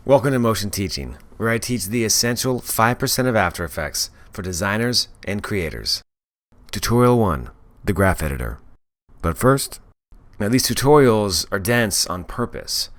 Welcome to Motion Teaching, where I teach the essential 5% of After Effects for designers and creators. Tutorial 1, the Graph Editor. But first, now these tutorials are dense on purpose,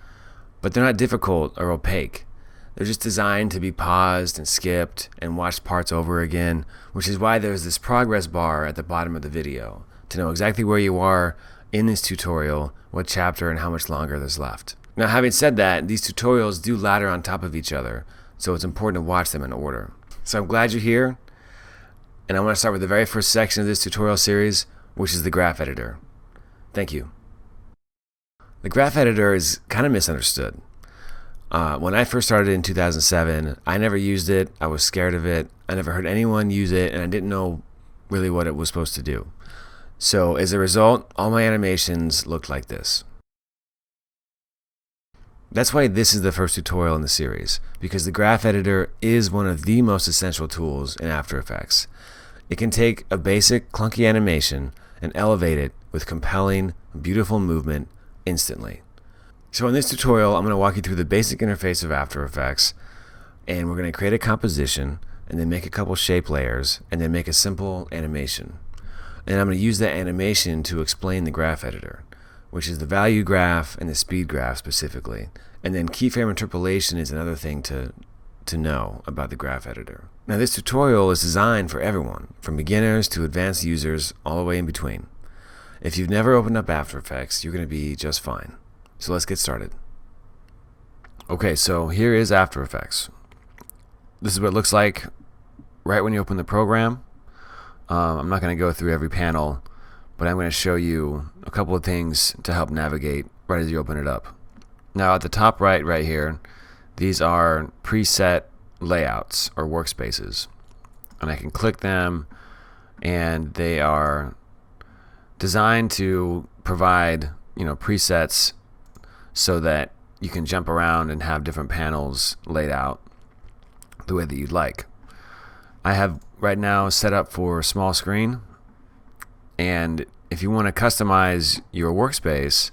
but they're not difficult or opaque. They're just designed to be paused and skipped and watched parts over again, which is why there's this progress bar at the bottom of the video to know exactly where you are in this tutorial, what chapter, and how much longer there's left. Now, having said that, these tutorials do ladder on top of each other, so it's important to watch them in order. So I'm glad you're here, and I want to start with the very first section of this tutorial series, which is the Graph Editor. Thank you. The Graph Editor is kind of misunderstood. When I first started in 2007, I never used it. I was scared of it. I never heard anyone use it, and I didn't know really what it was supposed to do. So as a result, all my animations looked like this. That's why this is the first tutorial in the series, because the Graph Editor is one of the most essential tools in After Effects. It can take a basic, clunky animation and elevate it with compelling, beautiful movement instantly. So in this tutorial, I'm going to walk you through the basic interface of After Effects, and we're going to create a composition, and then make a couple shape layers, and then make a simple animation. And I'm going to use that animation to explain the Graph Editor, which is the value graph and the speed graph specifically. And then keyframe interpolation is another thing to know about the Graph Editor. Now this tutorial is designed for everyone, from beginners to advanced users, all the way in between. If you've never opened up After Effects, you're going to be just fine. So let's get started. Okay, so here is After Effects. This is what it looks like right when you open the program. I'm not going to go through every panel, but I'm going to show you a couple of things to help navigate right as you open it up. Now at the top right here, these are preset layouts or workspaces, and I can click them, and they are designed to provide presets so that you can jump around and have different panels laid out the way that you'd like. I have right now set up for small screen, and if you want to customize your workspace,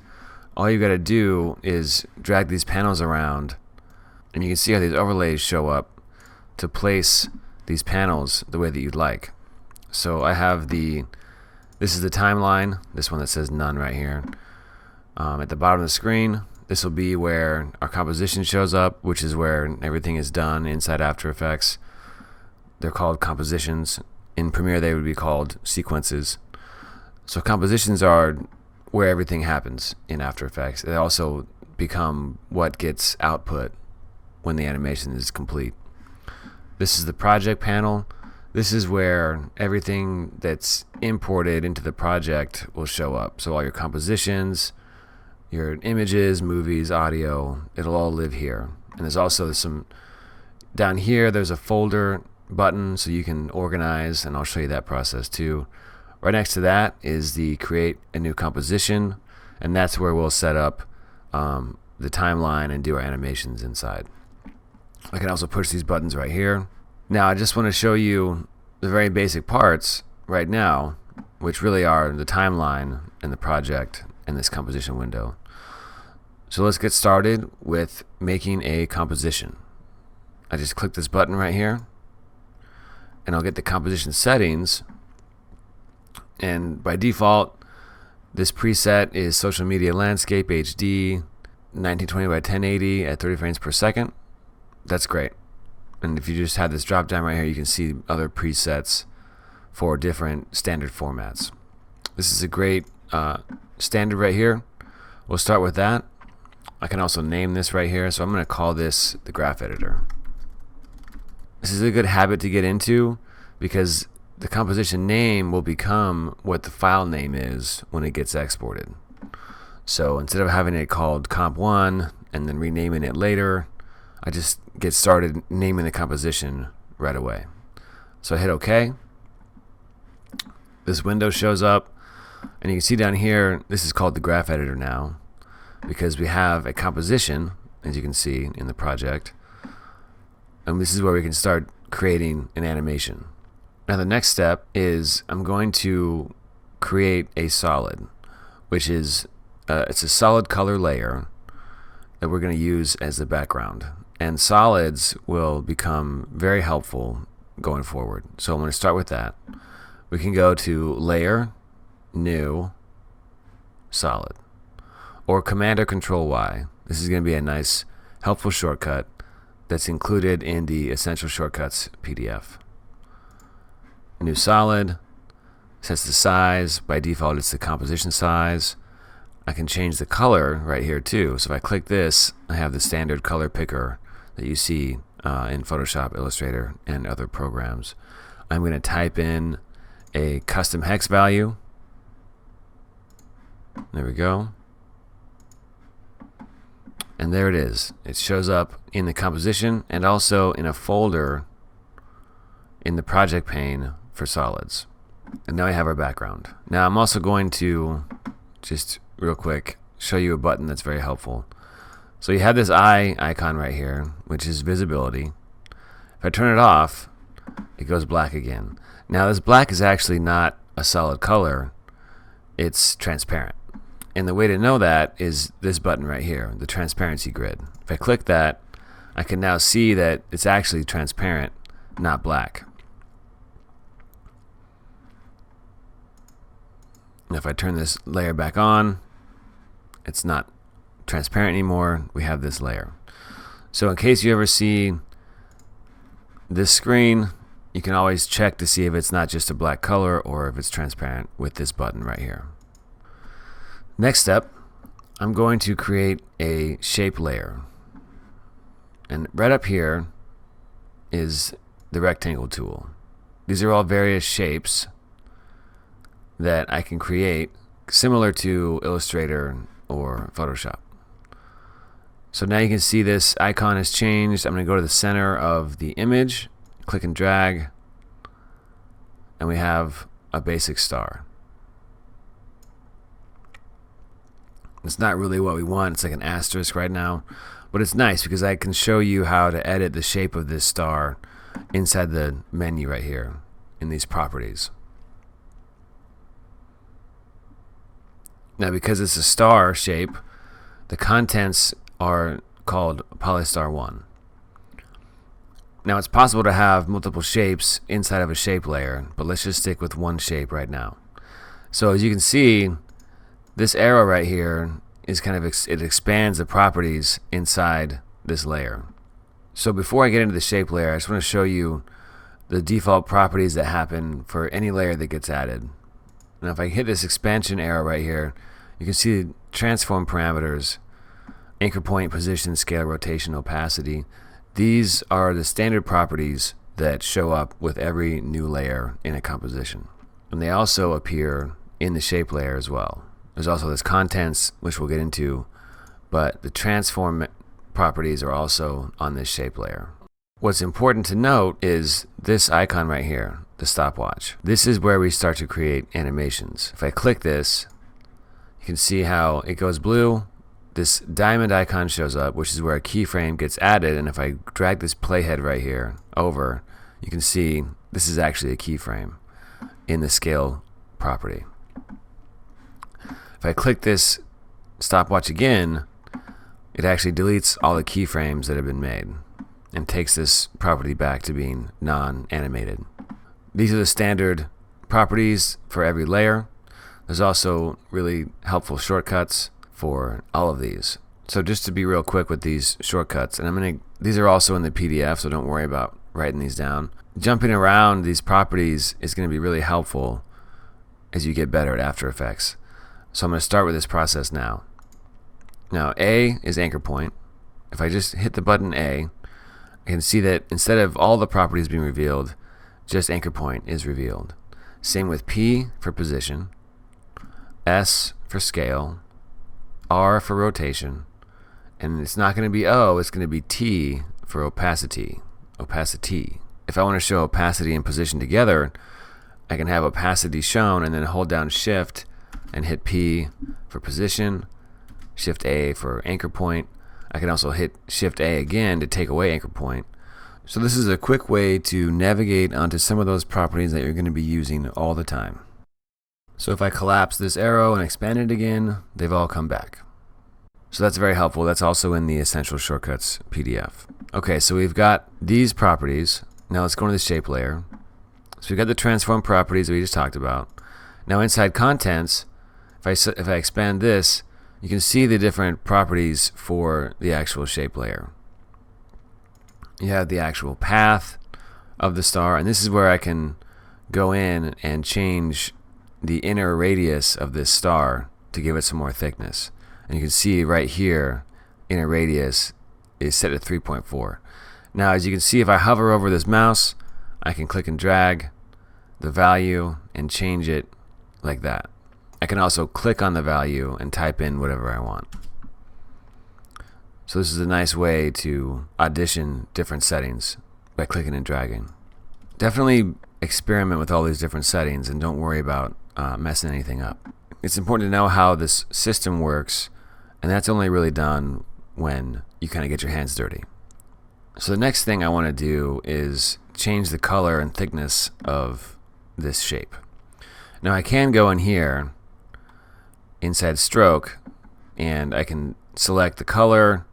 all you got to do is drag these panels around, and you can see how these overlays show up to place these panels the way that you'd like. So I have this is the timeline, this one that says none right here. At the bottom of the screen, this will be where our composition shows up, which is where everything is done inside After Effects. They're called compositions. In Premiere, they would be called sequences. So compositions are where everything happens in After Effects. They also become what gets output when the animation is complete. This is the project panel. This is where everything that's imported into the project will show up. So all your compositions, your images, movies, audio, it'll all live here. And there's also down here, there's a folder button so you can organize, and I'll show you that process too. Right next to that is the create a new composition, and that's where we'll set up the timeline and do our animations inside. I can also push these buttons right here. Now I just want to show you the very basic parts right now, which really are the timeline and the project and this composition window. So let's get started with making a composition. I just click this button right here, and I'll get the composition settings, and by default this preset is Social Media Landscape HD 1920 by 1080 at 30 frames per second. That's great. And if you just have this drop down right here, you can see other presets for different standard formats. This is a great standard right here. We'll start with that. I can also name this right here, so I'm going to call this the Graph Editor. This is a good habit to get into because the composition name will become what the file name is when it gets exported. So instead of having it called comp1 and then renaming it later, I just get started naming the composition right away. So I hit OK. This window shows up, and you can see down here, this is called the Graph Editor now because we have a composition, as you can see in the project, and this is where we can start creating an animation. Now the next step is I'm going to create a solid, which is it's a solid color layer that we're going to use as the background. and solids will become very helpful going forward. So I'm going to start with that. We can go to Layer, New, Solid, or Command or Control Y. This is going to be a nice, helpful shortcut that's included in the Essential Shortcuts PDF. New Solid, sets the size. By default, it's the composition size. I can change the color right here too. So if I click this, I have the standard color picker that you see in Photoshop, Illustrator, and other programs. I'm going to type in a custom hex value. There we go. And there it is. It shows up in the composition and also in a folder in the project pane for solids. And now I have our background. Now I'm also going to just real quick show you a button that's very helpful. So you have this eye icon right here, which is visibility. If I turn it off, it goes black again. Now this black is actually not a solid color, it's transparent. And the way to know that is this button right here, the transparency grid. If I click that, I can now see that it's actually transparent, not black. And if I turn this layer back on, it's not transparent anymore. We have this layer. So in case you ever see this screen, you can always check to see if it's not just a black color or if it's transparent with this button right here. Next step, I'm going to create a shape layer. And right up here is the rectangle tool. These are all various shapes that I can create similar to Illustrator or Photoshop. So now you can see this icon has changed. I'm going to go to the center of the image, click and drag, and we have a basic star. It's not really what we want. It's like an asterisk right now, but it's nice because I can show you how to edit the shape of this star inside the menu right here in these properties. Now because it's a star shape, the contents are called polystar 1. Now it's possible to have multiple shapes inside of a shape layer, but let's just stick with one shape right now. So as you can see, this arrow right here is kind of it expands the properties inside this layer. So before I get into the shape layer, I just want to show you the default properties that happen for any layer that gets added. Now if I hit this expansion arrow right here, you can see transform parameters, anchor point, position, scale, rotation, opacity. These are the standard properties that show up with every new layer in a composition. And they also appear in the shape layer as well. There's also this contents, which we'll get into, but the transform properties are also on this shape layer. What's important to note is this icon right here, the stopwatch. This is where we start to create animations. If I click this, you can see how it goes blue. This diamond icon shows up, which is where a keyframe gets added, and if I drag this playhead right here over, you can see this is actually a keyframe in the scale property. If I click this stopwatch again, it actually deletes all the keyframes that have been made and takes this property back to being non-animated. These are the standard properties for every layer. There's also really helpful shortcuts for all of these. So just to be real quick with these shortcuts, and these are also in the PDF, so don't worry about writing these down. Jumping around these properties is going to be really helpful as you get better at After Effects. So I'm going to start with this process now. Now A is anchor point. If I just hit the button A, I can see that instead of all the properties being revealed, just anchor point is revealed. Same with P for position, S for scale, R for rotation, and it's not going to be O, it's going to be T for opacity. Opacity. If I want to show opacity and position together, I can have opacity shown and then hold down Shift and hit P for position, Shift A for anchor point. I can also hit Shift A again to take away anchor point. So this is a quick way to navigate onto some of those properties that you're going to be using all the time. So if I collapse this arrow and expand it again, they've all come back. So that's very helpful. That's also in the Essential Shortcuts PDF. Okay, so we've got these properties. Now let's go into the shape layer. So we've got the transform properties that we just talked about. Now inside contents, if I expand this, you can see the different properties for the actual shape layer. You have the actual path of the star, and this is where I can go in and change the inner radius of this star to give it some more thickness. And you can see right here, inner radius is set at 3.4. Now as you can see, if I hover over this mouse, I can click and drag the value and change it like that. I can also click on the value and type in whatever I want. So this is a nice way to audition different settings by clicking and dragging. Definitely experiment with all these different settings and don't worry about messing anything up. It's important to know how this system works, and that's only really done when you kind of get your hands dirty. So the next thing I want to do is change the color and thickness of this shape. Now I can go in here inside stroke, and I can select the color,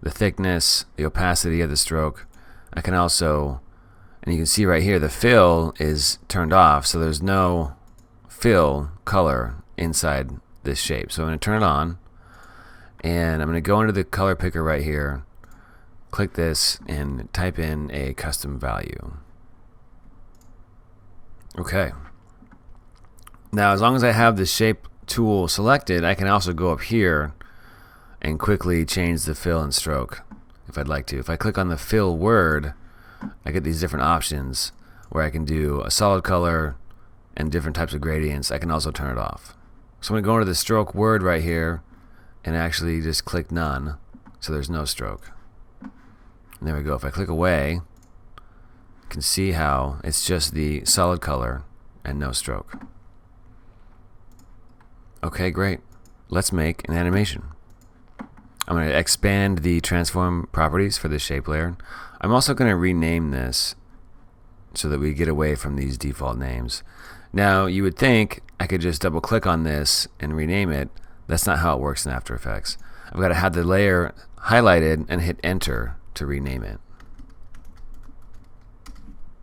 the thickness, the opacity of the stroke. I can also, and you can see right here, the fill is turned off, so there's no fill color inside this shape. So I'm going to turn it on, and I'm going to go into the color picker right here, click this, and type in a custom value. Okay. Now as long as I have the shape tool selected, I can also go up here and quickly change the fill and stroke if I'd like to. If I click on the fill word, I get these different options where I can do a solid color and different types of gradients. I can also turn it off. So I'm going to go into the stroke word right here and actually just click none, so there's no stroke. And there we go. If I click away, you can see how it's just the solid color and no stroke. Okay, great. Let's make an animation. I'm going to expand the transform properties for the shape layer. I'm also going to rename this so that we get away from these default names. Now you would think I could just double click on this and rename it. That's not how it works in After Effects. I've got to have the layer highlighted and hit enter to rename it.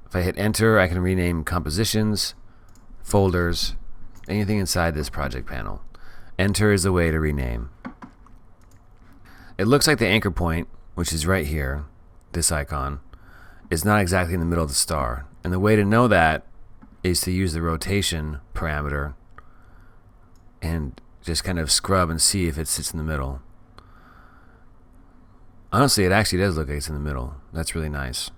If I hit enter, I can rename compositions, folders, anything inside this project panel. Enter is the way to rename. It looks like the anchor point, which is right here, this icon, is not exactly in the middle of the star. And the way to know that is to use the rotation parameter and just kind of scrub and see if it sits in the middle. Honestly, it actually does look like it's in the middle. That's really nice.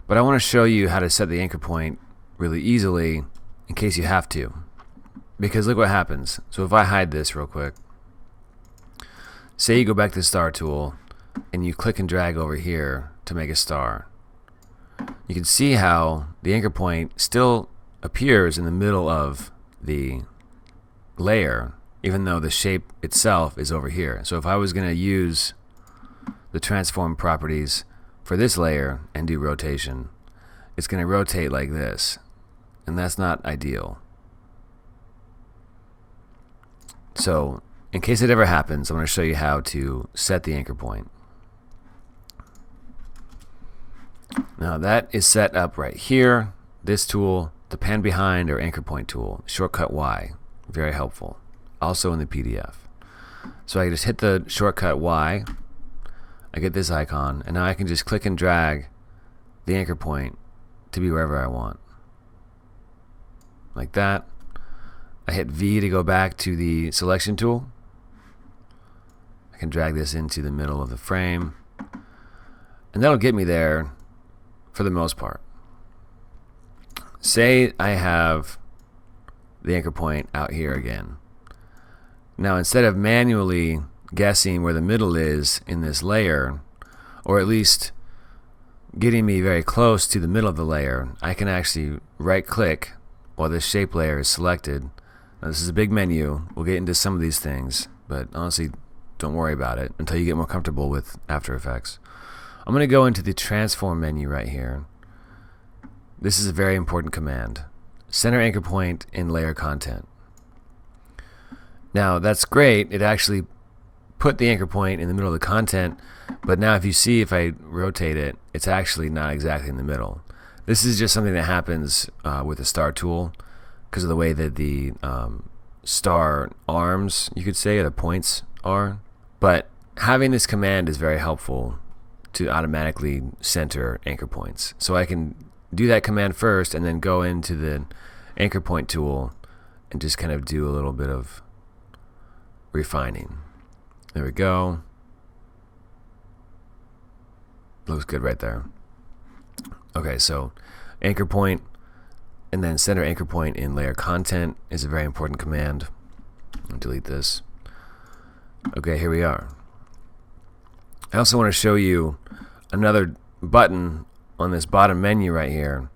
But I want to show you how to set the anchor point really easily in case you have to. Because look what happens. So if I hide this real quick, say you go back to the star tool and you click and drag over here to make a star. You can see how the anchor point still appears in the middle of the layer, even though the shape itself is over here. So if I was going to use the transform properties for this layer and do rotation, it's going to rotate like this, and that's not ideal. So in case it ever happens, I'm going to show you how to set the anchor point. Now that is set up right here. This tool, the pan behind or anchor point tool, shortcut Y, very helpful. Also in the PDF. So I just hit the shortcut Y, I get this icon, and now I can just click and drag the anchor point to be wherever I want. Like that. I hit V to go back to the selection tool. I can drag this into the middle of the frame, and that'll get me there for the most part. Say I have the anchor point out here again. Now instead of manually guessing where the middle is in this layer, or at least getting me very close to the middle of the layer, I can actually right click while this shape layer is selected. Now, this is a big menu. We'll get into some of these things, but honestly don't worry about it until you get more comfortable with After Effects. I'm going to go into the transform menu right here. This is a very important command. Center anchor point in layer content. Now that's great. It actually put the anchor point in the middle of the content, but now if you see, if I rotate it, it's actually not exactly in the middle. This is just something that happens with the star tool because of the way that the star arms, you could say, or the points are. But having this command is very helpful to automatically center anchor points. So I can do that command first and then go into the anchor point tool and just kind of do a little bit of refining. There we go. Looks good right there. Okay, so anchor point and then center anchor point in layer content is a very important command. I'll delete this. Okay, here we are. I also want to show you another button on this bottom menu right here,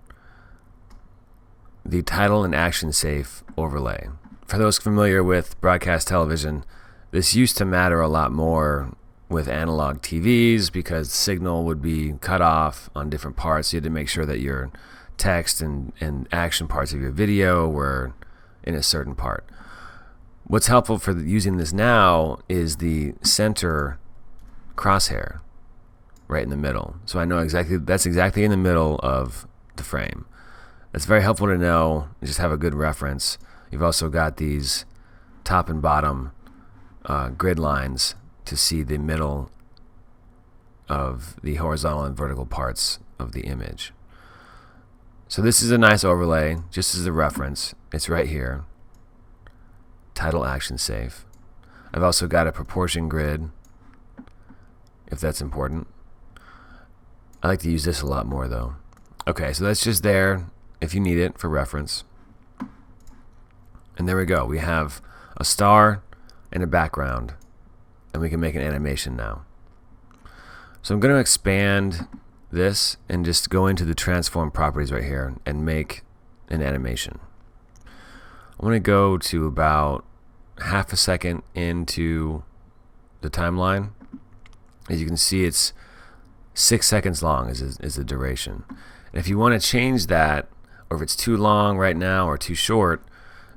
the title and action safe overlay. For those familiar with broadcast television, this used to matter a lot more with analog TVs because the signal would be cut off on different parts. You had to make sure that your text and action parts of your video were in a certain part. What's helpful for using this now is the center crosshair right in the middle. So I know exactly, that's exactly in the middle of the frame. That's very helpful to know. You just have a good reference. You've also got these top and bottom grid lines to see the middle of the horizontal and vertical parts of the image. So this is a nice overlay, just as a reference. It's right here. Title action safe. I've also got a proportion grid, if that's important. I like to use this a lot more though. Okay, so that's just there if you need it for reference. And there we go. We have a star and a background, and we can make an animation now. So I'm going to expand this and just go into the transform properties right here and make an animation. I want to go to about half a second into the timeline. As you can see, it's 6 seconds long is the duration. And if you want to change that, or if it's too long right now or too short,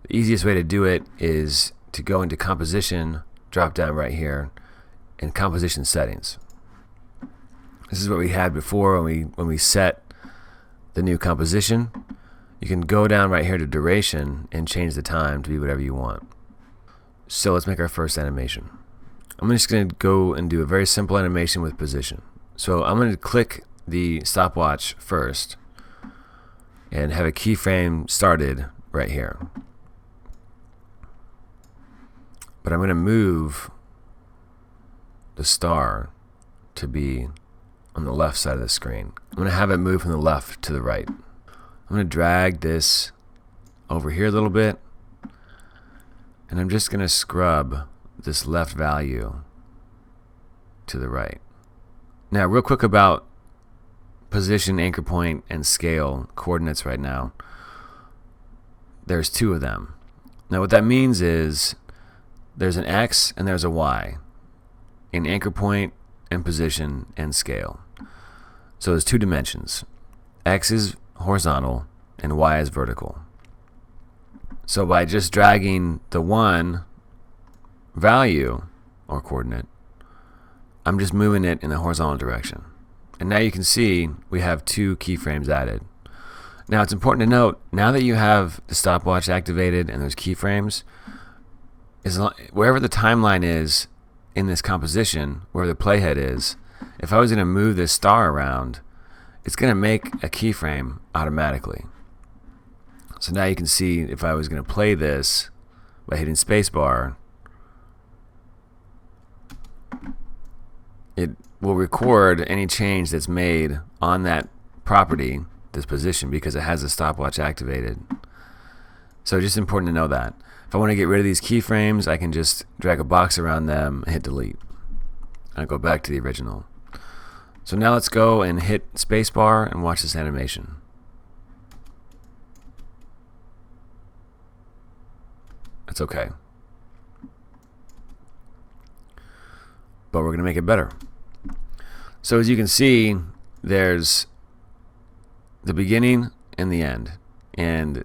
the easiest way to do it is to go into composition, drop down right here, and composition settings. This is what we had before when we set the new composition. You can go down right here to duration and change the time to be whatever you want. So let's make our first animation. I'm just going to go and do a very simple animation with position. So I'm going to click the stopwatch first and have a keyframe started right here. But I'm going to move the star to be on the left side of the screen. I'm going to have it move from the left to the right. I'm going to drag this over here a little bit, and I'm just going to scrub this left value to the right. Now, real quick about position, anchor point, and scale coordinates right now. There's two of them. Now, what that means is there's an X and there's a Y in anchor point and position and scale. So there's two dimensions. X is horizontal and Y is vertical. So by just dragging the one value or coordinate, I'm just moving it in the horizontal direction. And now you can see we have two keyframes added. Now it's important to note, now that you have the stopwatch activated and those keyframes, wherever the timeline is in this composition, where the playhead is, if I was going to move this star around, it's going to make a keyframe automatically. So now you can see if I was going to play this by hitting spacebar, it will record any change that's made on that property, this position, because it has the stopwatch activated. So it's just important to know that. If I want to get rid of these keyframes, I can just drag a box around them and hit delete. And I'll go back to the original. So now let's go and hit spacebar and watch this animation. That's okay. But we're going to make it better. So as you can see, there's the beginning and the end. And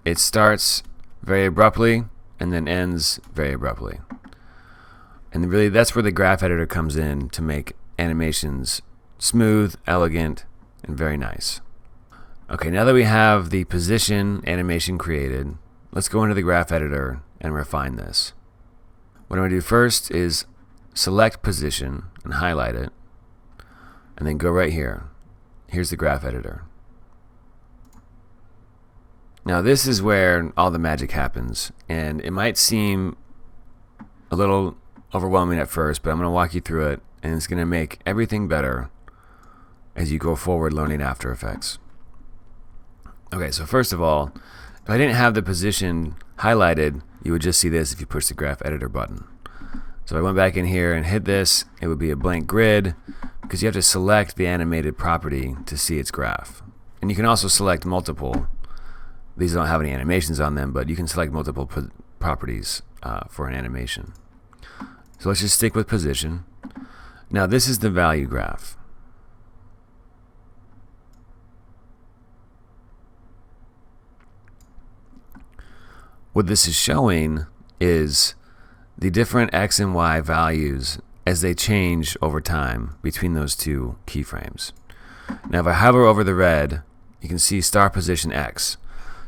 it starts very abruptly and then ends very abruptly. And really, that's where the graph editor comes in to make animations smooth, elegant, and very nice. Okay, now that we have the position animation created, let's go into the graph editor and refine this. What I'm going to do first is select position and highlight it, and then go right here. Here's the graph editor. Now this is where all the magic happens, and it might seem a little overwhelming at first, but I'm going to walk you through it, and it's going to make everything better as you go forward learning After Effects. Okay, so first of all, if I didn't have the position highlighted, you would just see this if you push the graph editor button. So if I went back in here and hit this, it would be a blank grid because you have to select the animated property to see its graph. And you can also select multiple. These don't have any animations on them, but you can select multiple properties for an animation. So let's just stick with position. Now this is the value graph. What this is showing is the different X and Y values as they change over time between those two keyframes. Now if I hover over the red, you can see star position X.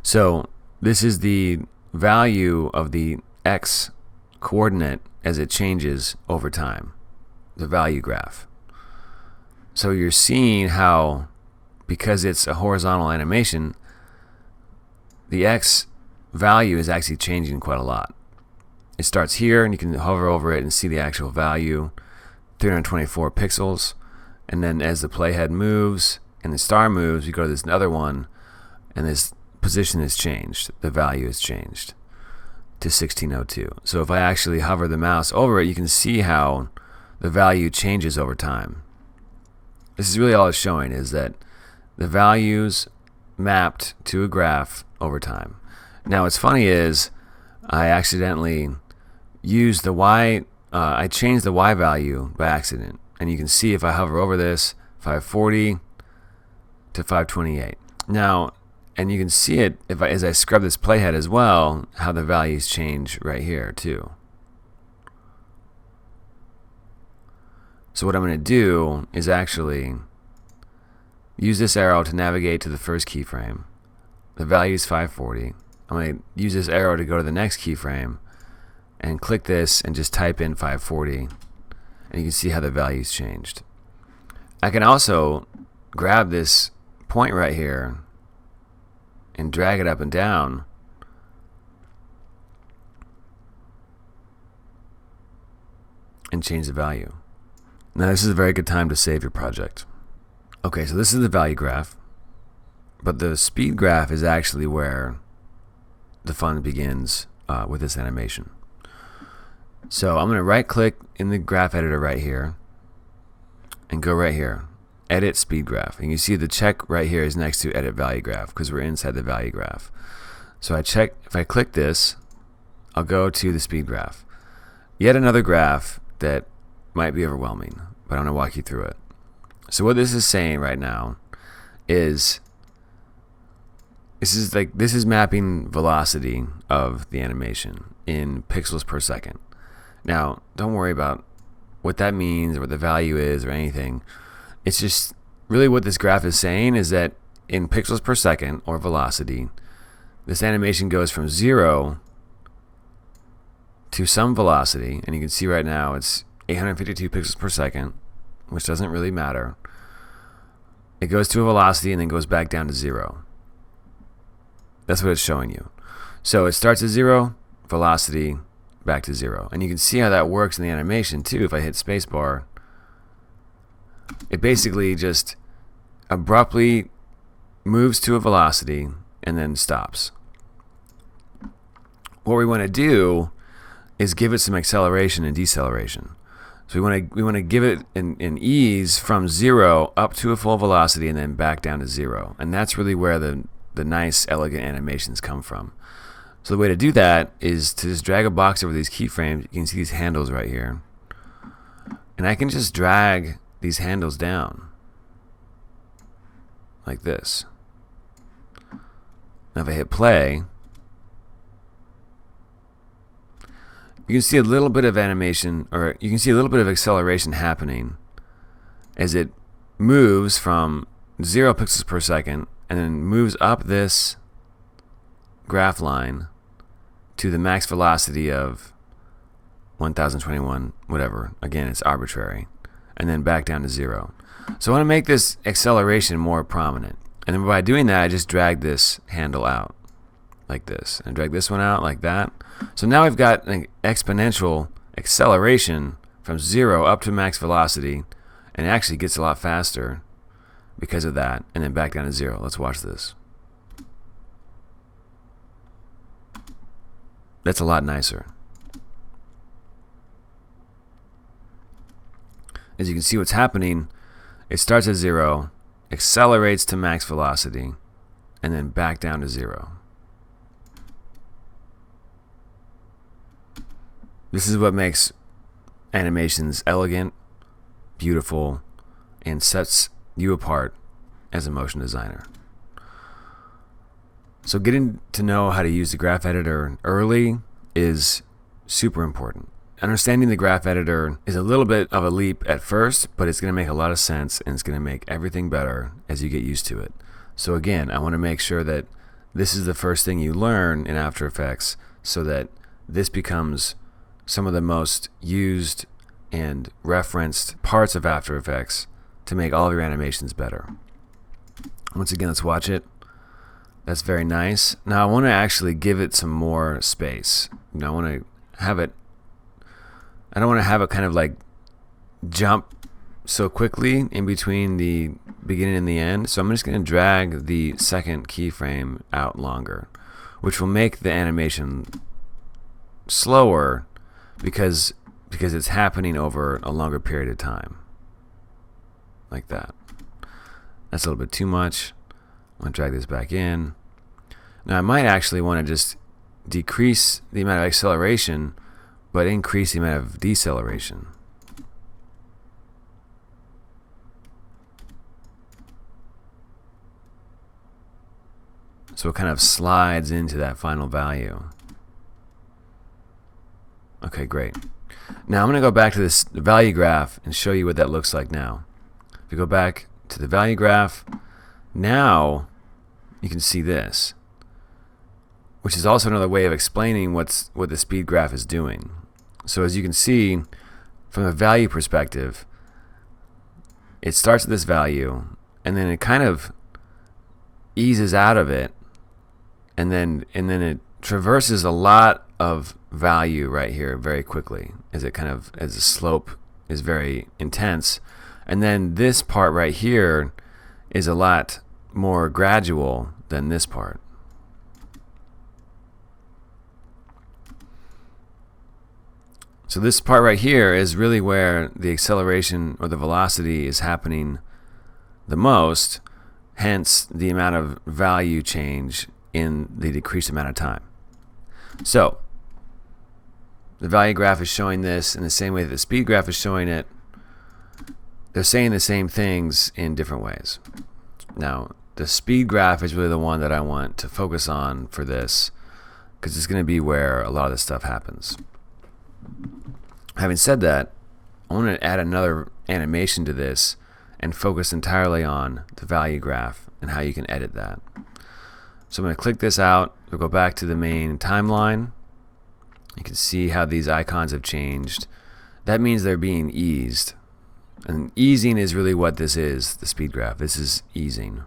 So this is the value of the X coordinate as it changes over time, the value graph. So you're seeing how, because it's a horizontal animation, the X value is actually changing quite a lot. It starts here and you can hover over it and see the actual value, 324 pixels, and then as the playhead moves and the star moves, you go to this other one and this position is changed, the value is changed to 1602. So if I actually hover the mouse over it, you can see how the value changes over time. This is really all it's showing, is that the values mapped to a graph over time. Now what's funny is I accidentally used the Y, I changed the Y value by accident. And you can see if I hover over this, 540 to 528. Now, and you can see it as I scrub this playhead as well, how the values change right here too. So what I'm going to do is actually use this arrow to navigate to the first keyframe. The value is 540. I'm going to use this arrow to go to the next keyframe and click this and just type in 540, and you can see how the value's changed. I can also grab this point right here and drag it up and down and change the value. Now this is a very good time to save your project. Okay, so this is the value graph, but the speed graph is actually where the fun begins with this animation. So I'm going to right click in the graph editor right here and go right here, edit speed graph, and you see the check right here is next to edit value graph because we're inside the value graph. So if I click this, I'll go to the speed graph. Yet another graph that might be overwhelming, but I'm going to walk you through it. So what this is saying right now is this is mapping velocity of the animation in pixels per second. Now, don't worry about what that means or what the value is or anything. It's just really what this graph is saying is that in pixels per second, or velocity, this animation goes from 0 to some velocity, and you can see right now it's 852 pixels per second, which doesn't really matter. It goes to a velocity and then goes back down to 0. That's what it's showing you. So it starts at 0, velocity, back to 0. And you can see how that works in the animation too. If I hit spacebar, it basically just abruptly moves to a velocity and then stops. What we want to do is give it some acceleration and deceleration. So we want to give it an ease from 0 up to a full velocity and then back down to 0. And that's really where the nice, elegant animations come from. So the way to do that is to just drag a box over these keyframes. You can see these handles right here. And I can just drag these handles down like this. Now if I hit play, you can see a little bit of animation, or you can see a little bit of acceleration happening as it moves from 0 pixels per second and then moves up this graph line to the max velocity of 1021, whatever. Again, it's arbitrary. And then back down to 0. So I want to make this acceleration more prominent. And then by doing that, I just drag this handle out like this. And drag this one out like that. So now we've got an exponential acceleration from 0 up to max velocity. And it actually gets a lot faster because of that. And then back down to 0. Let's watch this. That's a lot nicer. As you can see what's happening, it starts at 0, accelerates to max velocity, and then back down to 0. This is what makes animations elegant, beautiful, and sets you apart as a motion designer. So getting to know how to use the graph editor early is super important. Understanding the graph editor is a little bit of a leap at first, but it's going to make a lot of sense, and it's going to make everything better as you get used to it. So again, I want to make sure that this is the first thing you learn in After Effects so that this becomes some of the most used and referenced parts of After Effects to make all of your animations better. Once again, let's watch it. That's very nice. Now I want to actually give it some more space. I want to have it, I don't want to have it kind of like jump so quickly in between the beginning and the end. So I'm just going to drag the second keyframe out longer, which will make the animation slower because it's happening over a longer period of time. Like that. That's a little bit too much. I'm going to drag this back in. Now I might actually want to just decrease the amount of acceleration but increase the amount of deceleration. So it kind of slides into that final value. Okay, great. Now I'm going to go back to this value graph and show you what that looks like now. If you go back to the value graph, now you can see this, which is also another way of explaining what the speed graph is doing. So as you can see, from a value perspective, it starts at this value, and then it kind of eases out of it, and then it traverses a lot of value right here very quickly, as the slope is very intense, and then this part right here is a lot more gradual than this part. So this part right here is really where the acceleration or the velocity is happening the most, hence the amount of value change in the decreased amount of time. So the value graph is showing this in the same way that the speed graph is showing it. They're saying the same things in different ways. Now, the speed graph is really the one that I want to focus on for this, because it's going to be where a lot of this stuff happens. Having said that, I want to add another animation to this and focus entirely on the value graph and how you can edit that. So I'm going to click this out. We'll go back to the main timeline. You can see how these icons have changed. That means they're being eased. And easing is really what this is, the speed graph. This is easing.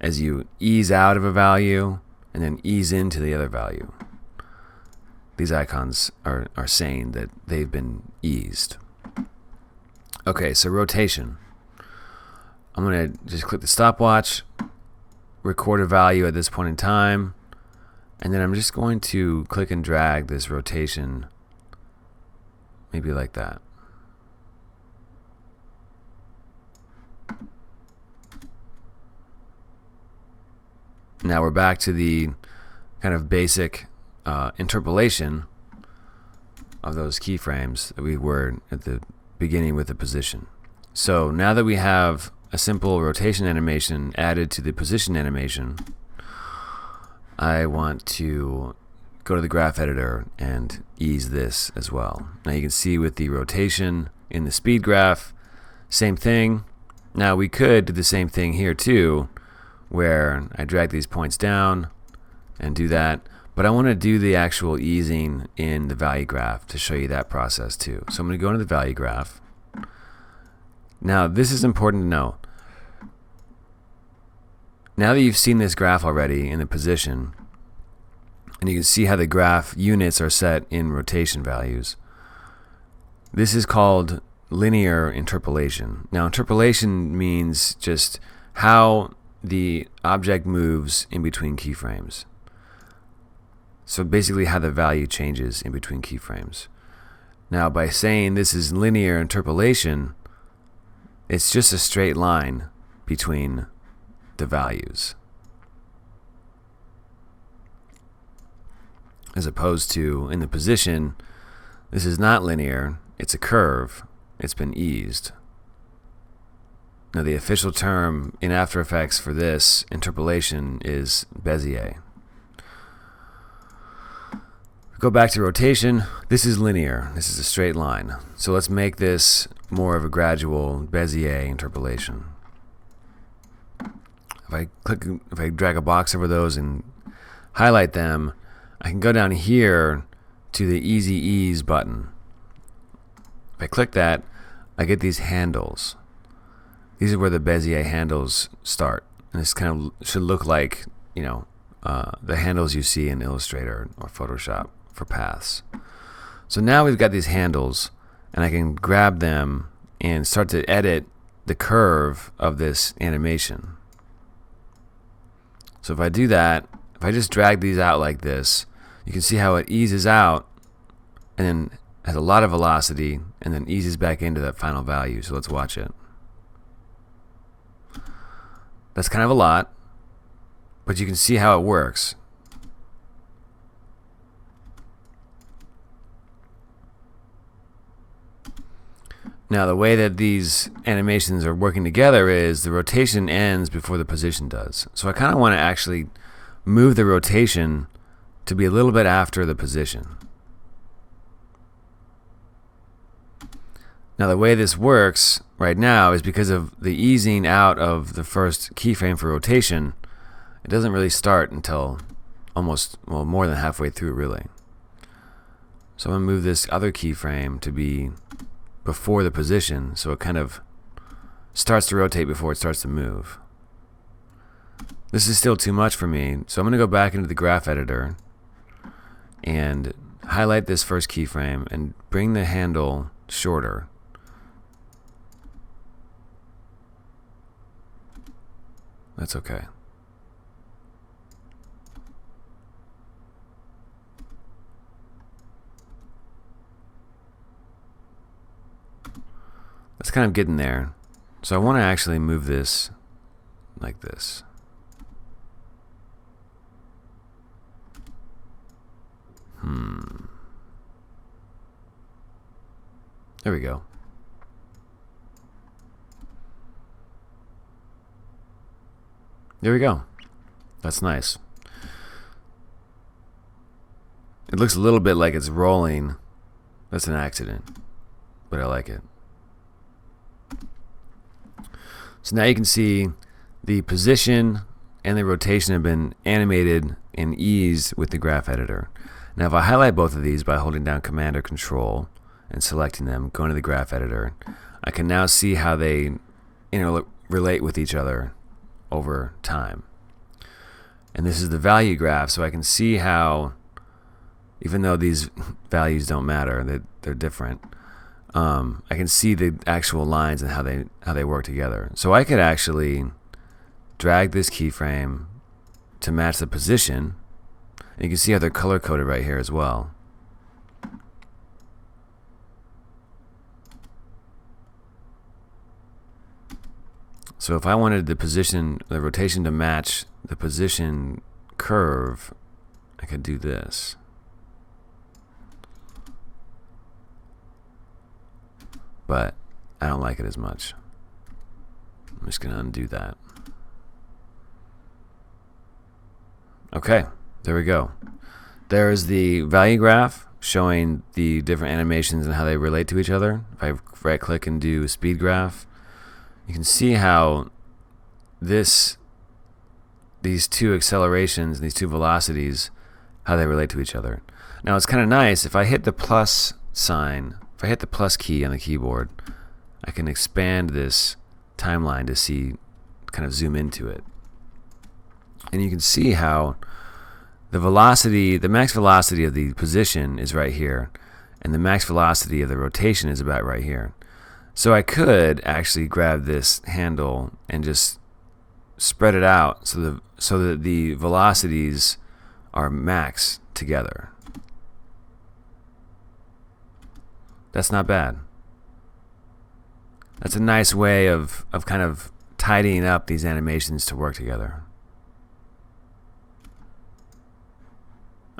As you ease out of a value and then ease into the other value. These icons are saying that they've been eased. Okay, so rotation. I'm going to just click the stopwatch, record a value at this point in time, and then I'm just going to click and drag this rotation, maybe like that. Now we're back to the kind of basic interpolation of those keyframes that we were at the beginning with the position. So now that we have a simple rotation animation added to the position animation, I want to go to the graph editor and ease this as well. Now you can see with the rotation in the speed graph, same thing. Now we could do the same thing here too, where I drag these points down and do that, but I want to do the actual easing in the value graph to show you that process too. So I'm going to go into the value graph. Now this is important to know. Now that you've seen this graph already in the position, and you can see how the graph units are set in rotation values, this is called linear interpolation. Now interpolation means just how the object moves in between keyframes. So basically how the value changes in between keyframes. Now by saying this is linear interpolation, it's just a straight line between the values, as opposed to in the position, this is not linear, it's a curve, it's been eased. Now the official term in After Effects for this interpolation is Bezier. Go back to rotation. This is linear. This is a straight line. So let's make this more of a gradual Bezier interpolation. If I drag a box over those and highlight them, I can go down here to the Easy Ease button. If I click that, I get these handles. These are where the Bezier handles start. And this kind of should look like, you know, the handles you see in Illustrator or Photoshop for paths. So now we've got these handles, and I can grab them and start to edit the curve of this animation. So if I do that, if I just drag these out like this, you can see how it eases out and then has a lot of velocity and then eases back into that final value. So let's watch it. That's kind of a lot, but you can see how it works. Now the way that these animations are working together is the rotation ends before the position does. So I kind of want to actually move the rotation to be a little bit after the position. Now the way this works right now is because of the easing out of the first keyframe for rotation, it doesn't really start until almost, well, more than halfway through really. So I'm going to move this other keyframe to be before the position, so it kind of starts to rotate before it starts to move. This is still too much for me, so I'm going to go back into the graph editor and highlight this first keyframe and bring the handle shorter. That's okay. That's kind of getting there. So I want to actually move this like this. There we go. There we go. That's nice. It looks a little bit like it's rolling. That's an accident, but I like it. So now you can see the position and the rotation have been animated and eased with the graph editor. Now if I highlight both of these by holding down Command or Control and selecting them, going to the graph editor, I can now see how they relate with each other over time. And this is the value graph, so I can see how, even though these values don't matter, they're different, I can see the actual lines and how they work together. So I could actually drag this keyframe to match the position, and you can see how they're color coded right here as well. So if I wanted the rotation to match the position curve, I could do this. But I don't like it as much. I'm just going to undo that. Okay, there we go. There's the value graph showing the different animations and how they relate to each other. If I right click and do speed graph, you can see how these two accelerations, these two velocities, how they relate to each other. Now it's kind of nice if I hit the plus sign, if I hit the plus key on the keyboard, I can expand this timeline to see, kind of zoom into it. And you can see how the velocity, the max velocity of the position is right here, and the max velocity of the rotation is about right here. So I could actually grab this handle and just spread it out so that the velocities are max together. That's not bad. That's a nice way of kind of tidying up these animations to work together.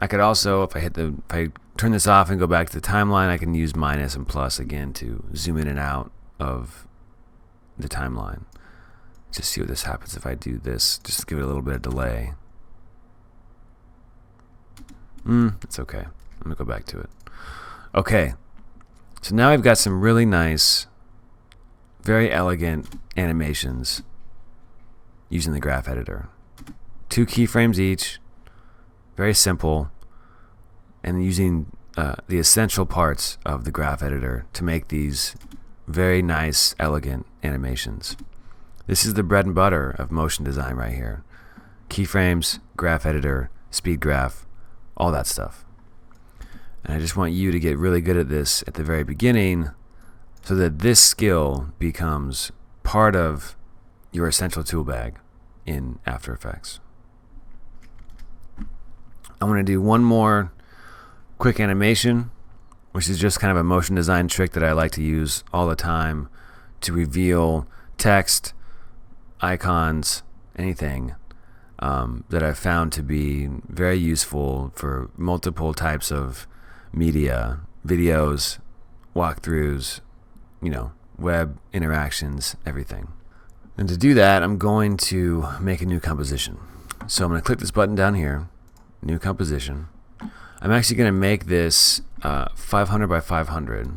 I could also, if I turn this off and go back to the timeline, I can use minus and plus again to zoom in and out of the timeline. Just see what this happens if I do this. Just give it a little bit of delay. It's okay. I'm gonna go back to it. Okay, so now I've got some really nice, very elegant animations using the graph editor. 2 keyframes each. Very simple, and using the essential parts of the graph editor to make these very nice, elegant animations. This is the bread and butter of motion design right here. Keyframes, graph editor, speed graph, all that stuff. And I just want you to get really good at this at the very beginning so that this skill becomes part of your essential tool bag in After Effects. I want to do one more quick animation, which is just kind of a motion design trick that I like to use all the time to reveal text, icons, anything that I've found to be very useful for multiple types of media, videos, walkthroughs, web interactions, everything. And to do that, I'm going to make a new composition. So I'm going to click this button down here, new composition. I'm actually going to make this 500 by 500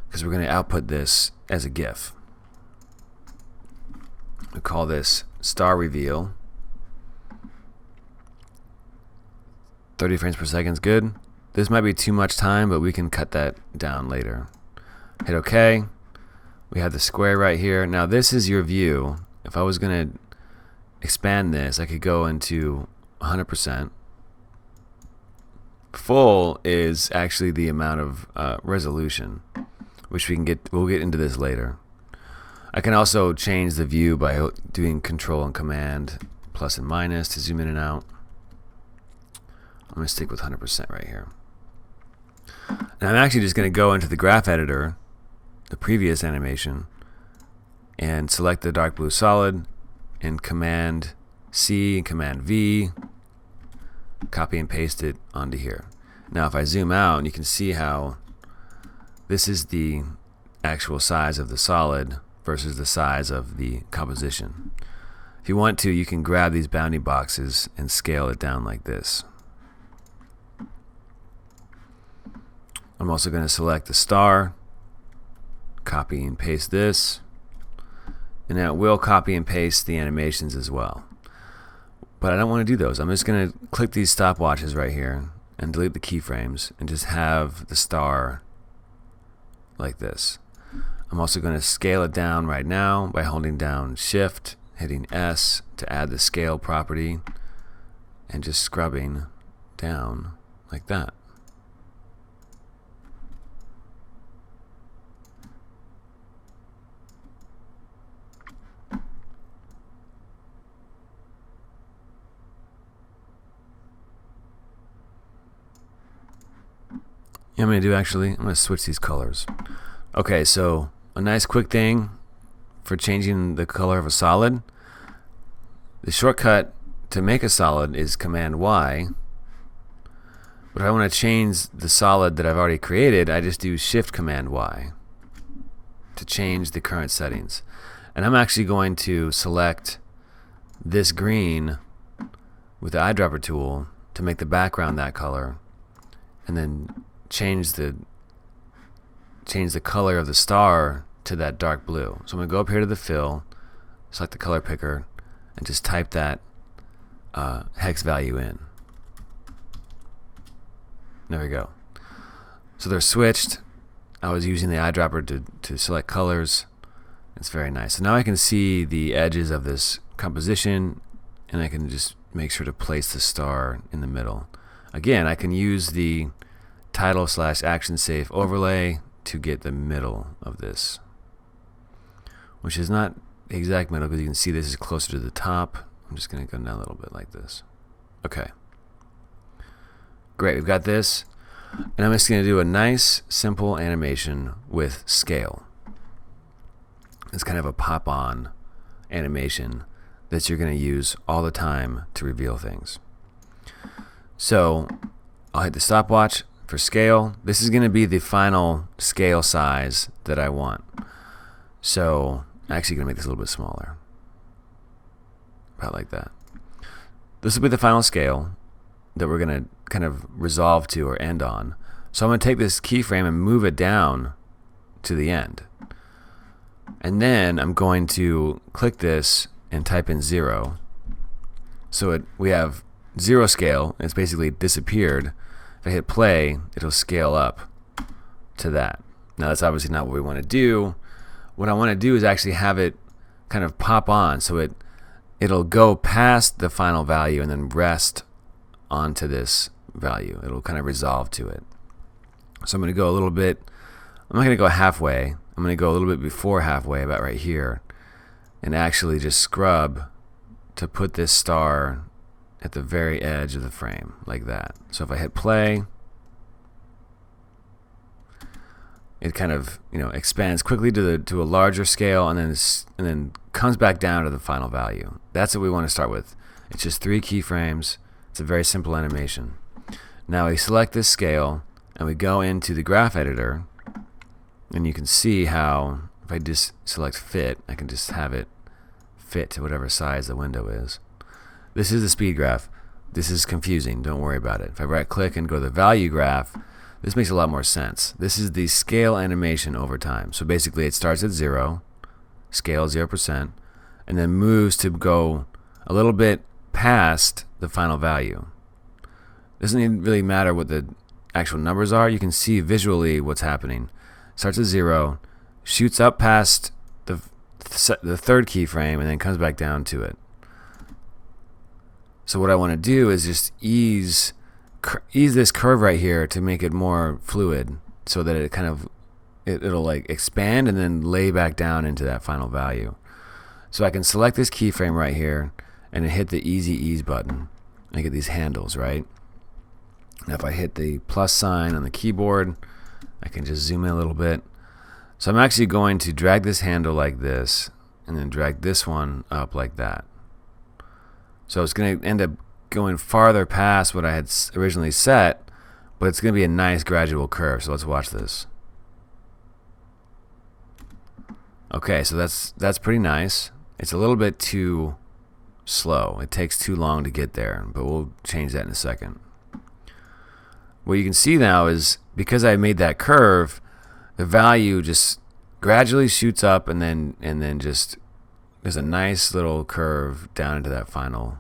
because we're going to output this as a GIF. We call this star reveal. 30 frames per second is good. This might be too much time, but we can cut that down later. Hit OK. We have the square right here. Now this is your view. If I was going to expand this, I could go into 100%. Full is actually the amount of resolution, which we'll get into this later. I can also change the view by doing Control and Command plus and minus to zoom in and out. I'm going to stick with 100% right here. And I'm actually just going to go into the graph editor, the previous animation, and select the dark blue solid and Command C and Command V, copy and paste it onto here. Now if I zoom out, you can see how this is the actual size of the solid versus the size of the composition. If you want to, you can grab these bounding boxes and scale it down like this. I'm also going to select the star, copy and paste this, and now it will copy and paste the animations as well. But I don't want to do those. I'm just going to click these stopwatches right here and delete the keyframes and just have the star like this. I'm also going to scale it down right now by holding down Shift, hitting S to add the scale property, and just scrubbing down like that. You know what I'm going to do actually? I'm going to switch these colors. Okay, so a nice quick thing for changing the color of a solid. The shortcut to make a solid is Command Y. But if I want to change the solid that I've already created, I just do Shift Command Y to change the current settings. And I'm actually going to select this green with the eyedropper tool to make the background that color, and then change the color of the star to that dark blue. So I'm going to go up here to the fill, select the color picker, and just type that hex value in. There we go. So they're switched. I was using the eyedropper to select colors. It's very nice. So now I can see the edges of this composition, and I can just make sure to place the star in the middle. Again, I can use the title/action safe overlay to get the middle of this, which is not the exact middle, because you can see this is closer to the top. I'm just going to go down a little bit like this. Okay. Great, we've got this. And I'm just going to do a nice, simple animation with scale. It's kind of a pop-on animation that you're going to use all the time to reveal things. So I'll hit the stopwatch for scale. This is going to be the final scale size that I want. So I'm actually going to make this a little bit smaller. About like that. This will be the final scale that we're going to kind of resolve to or end on. So I'm going to take this keyframe and move it down to the end. And then I'm going to click this and type in 0. So we have 0 scale, and it's basically disappeared. If I hit play, it'll scale up to that. Now that's obviously not what we want to do. What I want to do is actually have it kind of pop on, so it'll go past the final value and then rest onto this value. It'll kind of resolve to it. So I'm going to go a little bit, I'm not going to go halfway. I'm going to go a little bit before halfway, about right here, and actually just scrub to put this star at the very edge of the frame, like that. So if I hit play, it kind of, expands quickly to a larger scale, and then comes back down to the final value. That's what we want to start with. It's just 3 keyframes. It's a very simple animation. Now we select this scale and we go into the graph editor, and you can see how if I just select fit, I can just have it fit to whatever size the window is. This is the speed graph. This is confusing. Don't worry about it. If I right click and go to the value graph, this makes a lot more sense. This is the scale animation over time. So basically it starts at 0, scale 0%, and then moves to go a little bit past the final value. Doesn't even really matter what the actual numbers are. You can see visually what's happening. Starts at 0, shoots up past the third keyframe, and then comes back down to it. So what I want to do is just ease this curve right here to make it more fluid, so that it kind of it'll like expand and then lay back down into that final value. So I can select this keyframe right here and then hit the easy ease button and get these handles, right? Now if I hit the plus sign on the keyboard, I can just zoom in a little bit. So I'm actually going to drag this handle like this and then drag this one up like that. So it's going to end up going farther past what I had originally set, but it's going to be a nice gradual curve. So let's watch this. Okay, so that's pretty nice. It's a little bit too slow. It takes too long to get there, but we'll change that in a second. What you can see now is because I made that curve, the value just gradually shoots up, and then just there's a nice little curve down into that final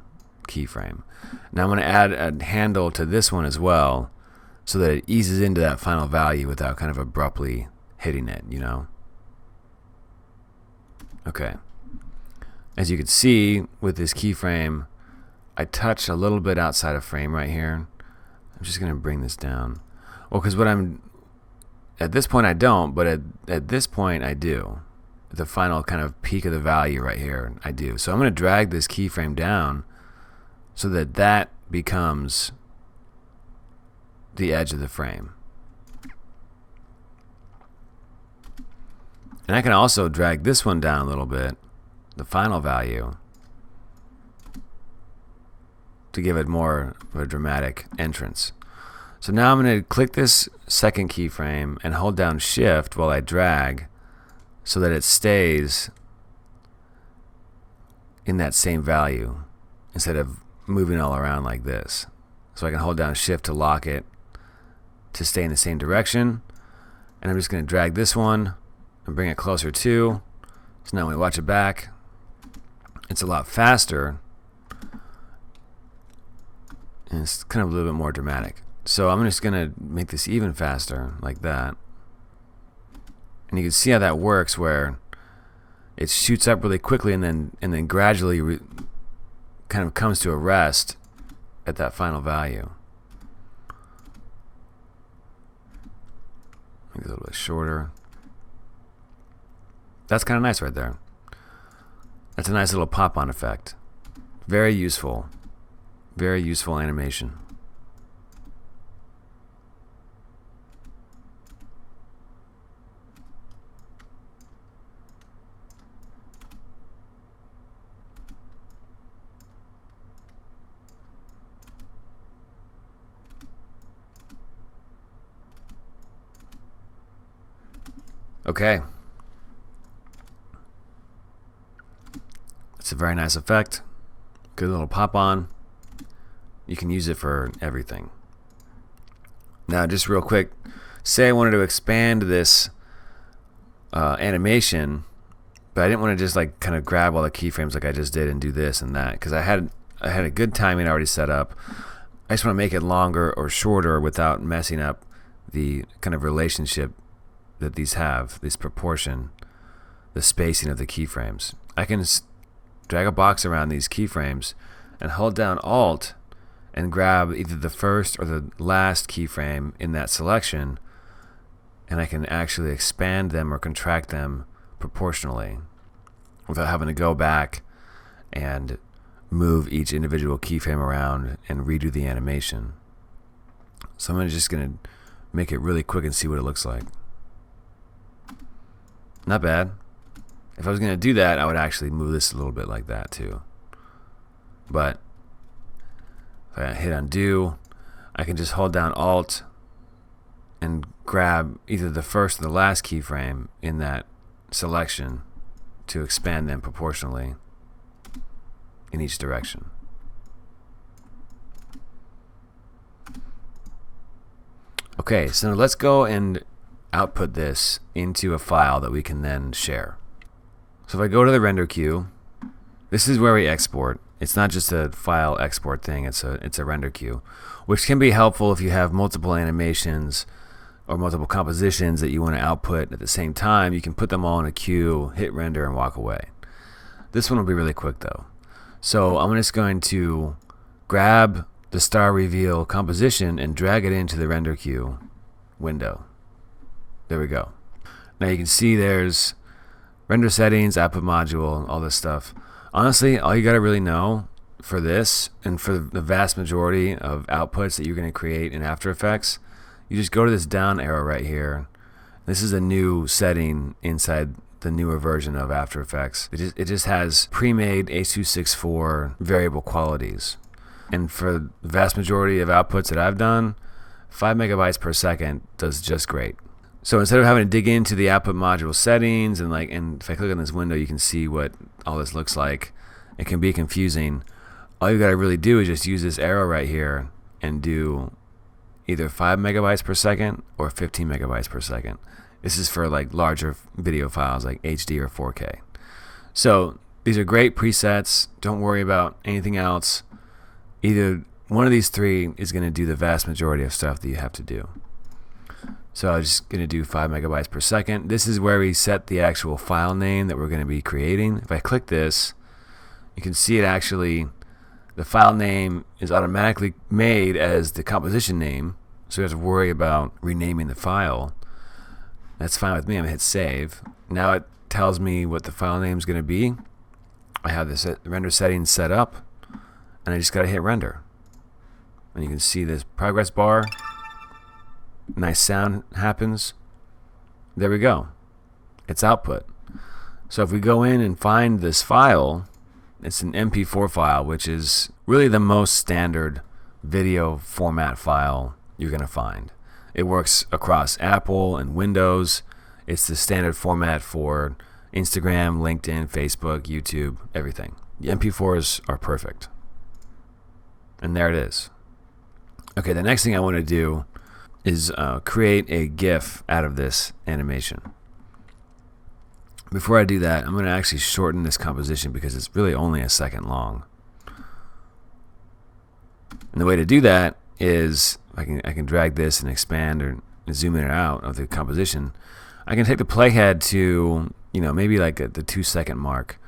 keyframe. Now I'm going to add a handle to this one as well, so that it eases into that final value without kind of abruptly hitting it, Okay. As you can see with this keyframe, I touch a little bit outside of frame right here. I'm just going to bring this down. Well, because at this point I don't, but at this point I do. The final kind of peak of the value right here, I do. So I'm going to drag this keyframe down so that becomes the edge of the frame. And I can also drag this one down a little bit, the final value, to give it more of a dramatic entrance. So now I'm going to click this second keyframe and hold down shift while I drag, so that it stays in that same value instead of moving all around like this. So I can hold down Shift to lock it to stay in the same direction. And I'm just going to drag this one and bring it closer to. So now when we watch it back, it's a lot faster. And it's kind of a little bit more dramatic. So I'm just going to make this even faster, like that. And you can see how that works, where it shoots up really quickly and then gradually kind of comes to a rest at that final value. Make it a little bit shorter. That's kind of nice right there. That's a nice little pop-on effect. Very useful. Very useful animation. Okay. It's a very nice effect. Good little pop-on. You can use it for everything. Now, just real quick, say I wanted to expand this animation, but I didn't want to just like kind of grab all the keyframes like I just did and do this and that, because I had a good timing already set up. I just want to make it longer or shorter without messing up the kind of relationship that these have, this proportion, the spacing of the keyframes. I can drag a box around these keyframes and hold down Alt and grab either the first or the last keyframe in that selection, and I can actually expand them or contract them proportionally without having to go back and move each individual keyframe around and redo the animation. So I'm just going to make it really quick and see what it looks like. Not bad. If I was going to do that, I would actually move this a little bit like that too. But if I hit undo, I can just hold down Alt and grab either the first or the last keyframe in that selection to expand them proportionally in each direction. Okay, so let's go and output this into a file that we can then share. So if I go to the render queue, this is where we export. It's not just a file export thing, it's a render queue, which can be helpful if you have multiple animations or multiple compositions that you want to output at the same time. You can put them all in a queue, hit render, and walk away. This one will be really quick though. So I'm just going to grab the star reveal composition and drag it into the render queue window. There we go. Now you can see there's render settings, output module, all this stuff. Honestly, all you got to really know for this and for the vast majority of outputs that you're going to create in After Effects, you just go to this down arrow right here. This is a new setting inside the newer version of After Effects. It just has pre-made H.264 variable qualities. And for the vast majority of outputs that I've done, 5 megabytes per second does just great. So instead of having to dig into the output module settings and if I click on this window, you can see what all this looks like. It can be confusing. All you gotta really do is just use this arrow right here and do either 5 megabytes per second or 15 megabytes per second. This is for like larger video files like HD or 4K. So these are great presets. Don't worry about anything else. Either one of these three is going to do the vast majority of stuff that you have to do. So I'm just going to do 5 megabytes per second. This is where we set the actual file name that we're going to be creating. If I click this, you can see it actually, the file name is automatically made as the composition name, so you have to worry about renaming the file. That's fine with me. I'm going to hit save. Now it tells me what the file name is going to be. I have this render settings set up, and I just got to hit render. And you can see this progress bar. Nice sound happens. There we go. It's output. So if we go in and find this file, it's an MP4 file, which is really the most standard video format file you're going to find. It works across Apple and Windows. It's the standard format for Instagram, LinkedIn, Facebook, YouTube, everything. The MP4s are perfect. And there it is. Okay, the next thing I want to do is create a GIF out of this animation. Before I do that, I'm going to actually shorten this composition because it's really only a second long. And the way to do that is I can drag this and expand or zoom in or out of the composition. I can take the playhead to, maybe like the 2-second mark,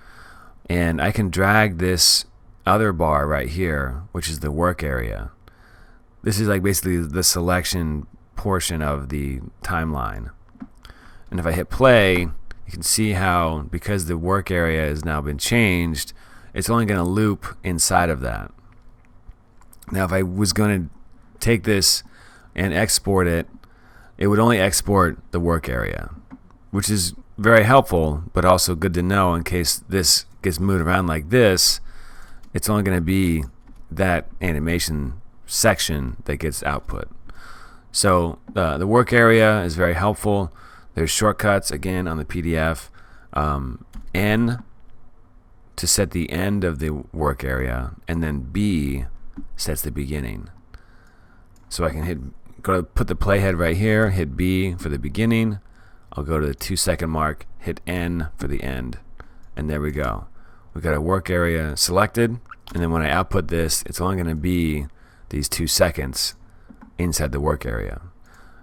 and I can drag this other bar right here, which is the work area. This is like basically the selection portion of the timeline. And if I hit play, you can see how, because the work area has now been changed, it's only going to loop inside of that. Now if I was going to take this and export it, it would only export the work area, which is very helpful, but also good to know in case this gets moved around like this. It's only going to be that animation section that gets output. So the work area is very helpful. There's shortcuts again on the PDF. N to set the end of the work area, and then B sets the beginning. So I can put the playhead right here, hit B for the beginning. I'll go to the 2-second mark, hit N for the end, and there we go. We've got a work area selected, and then when I output this, it's only going to be these 2 seconds inside the work area.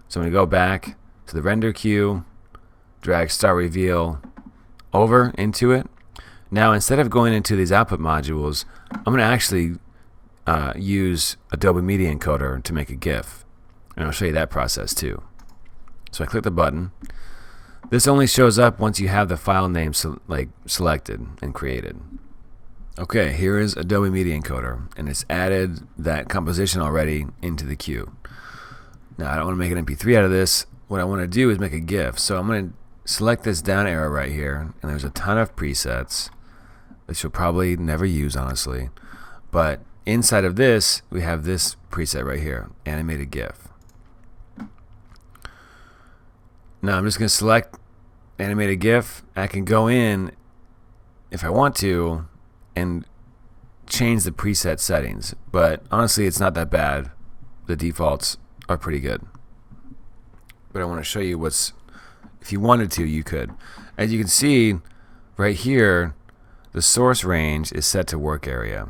So I'm going to go back to the render queue, drag start reveal over into it. Now instead of going into these output modules, I'm going to actually use Adobe Media Encoder to make a GIF, and I'll show you that process too. So I click the button. This only shows up once you have the file name selected and created. Okay, here is Adobe Media Encoder, and it's added that composition already into the queue. Now I don't want to make an MP3 out of this. What I want to do is make a GIF. So I'm going to select this down arrow right here, and there's a ton of presets that you'll probably never use, honestly. But inside of this, we have this preset right here, Animated GIF. Now I'm just going to select Animated GIF. I can go in, if I want to, and change the preset settings. But honestly, it's not that bad. The defaults are pretty good. But I want to show you if you wanted to, you could. As you can see right here, the source range is set to work area,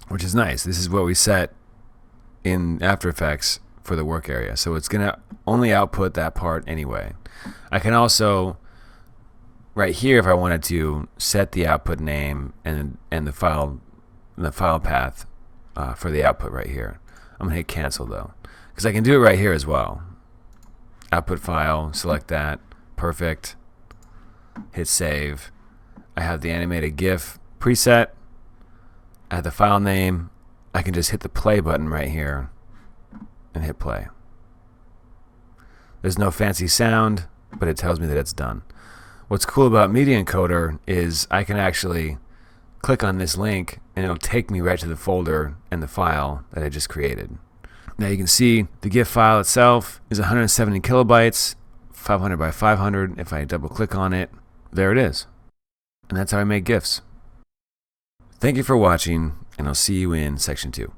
which is nice. This is what we set in After Effects for the work area. So it's going to only output that part anyway. I can also, right here, if I wanted to, set the output name and the file path for the output right here. I'm going to hit cancel though, because I can do it right here as well. Output file, select that, perfect, hit save. I have the animated GIF preset, I have the file name. I can just hit the play button right here and hit play. There's no fancy sound, but it tells me that it's done. What's cool about Media Encoder is I can actually click on this link and it'll take me right to the folder and the file that I just created. Now you can see the GIF file itself is 170 kilobytes, 500 by 500. If I double click on it, there it is. And that's how I make GIFs. Thank you for watching, and I'll see you in section 2.